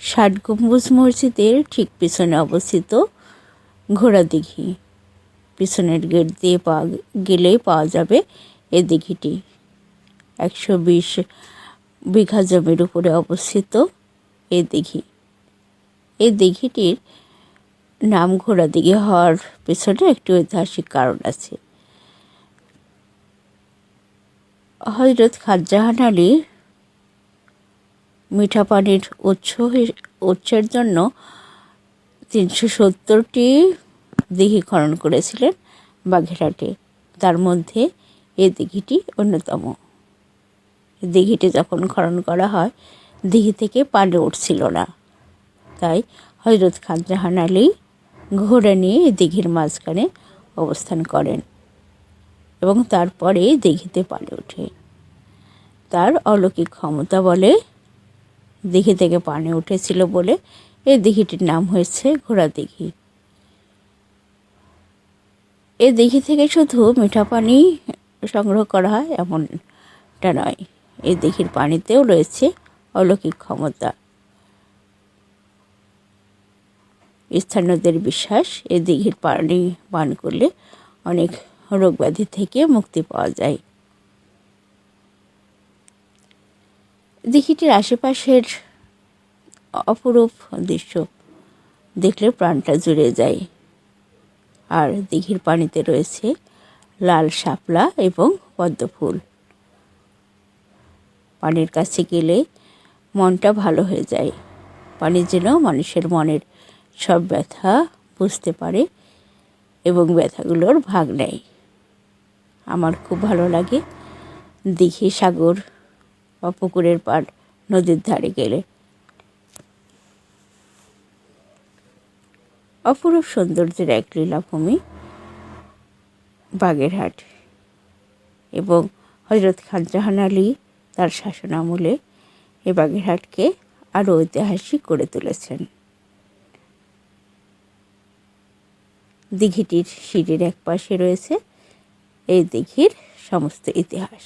ষাট গম্বুজ মসজিদের ঠিক পিছনে অবস্থিত ঘোড়া দিঘি। পিছনের গেট দিয়ে গেলেই পাওয়া যাবে এই দিঘিটি। 120 বিঘা জমির উপরে অবস্থিত এই দিঘি। এই দিঘিটির নাম ঘোড়া দিঘি হওয়ার পেছনে একটি ঐতিহাসিক কারণ আছে। হযরত খানজাহান আলী মিঠা পানির উৎসের জন্য 370টি দিঘি খনন করেছিলেন বাগেরহাটে। তার মধ্যে এই দিঘিটি অন্যতম। দিঘিটি যখন খনন করা হয়, দিঘি থেকে পানি উঠছিল না, তাই হযরত খানজাহান আলী ঘোড়া নিয়ে এই দিঘির মাঝখানে অবস্থান করেন এবং তারপরে দিঘিতে পানি ওঠে। তার অলৌকিক ক্ষমতা বলে দিঘি থেকে পানি উঠেছিল বলে এই দিঘিটির নাম হয়েছে ঘোড়া দিঘি। এই দিঘি থেকে শুধু মিঠা পানি সংগ্রহ করা হয় এমনটা নয়, এই দিঘির পানিতেও রয়েছে অলৌকিক ক্ষমতা। স্থানীয়দের বিশ্বাস, এই দিঘির পানি পান করলে অনেক রোগ ব্যাধি থেকে মুক্তি পাওয়া যায়। দিঘিটির আশেপাশের অপরূপ দৃশ্য দেখলে প্রাণটা জুড়ে যায়। আর দিঘির পানিতে রয়েছে লাল শাপলা এবং পদ্ম ফুল। পানির কাছে গেলে মনটা ভালো হয়ে যায়। পানি যেন মানুষের মনের সব ব্যথা বুঝতে পারে এবং ব্যথাগুলোর ভাগ নেয়। আমার খুব ভালো লাগে দিঘি, সাগর বা পুকুরের পাড়, নদীর ধারে গেলে। অপরূপ সৌন্দর্যের এক লীলাভূমি বাগেরহাট, এবং হযরত খানজাহান আলী তার শাসনামলে এই বাগেরহাটকে আরও ঐতিহাসিক করে তুলেছেন। দিঘিটির সিঁড়ির এক পাশে রয়েছে এই দিঘির সমস্ত ইতিহাস।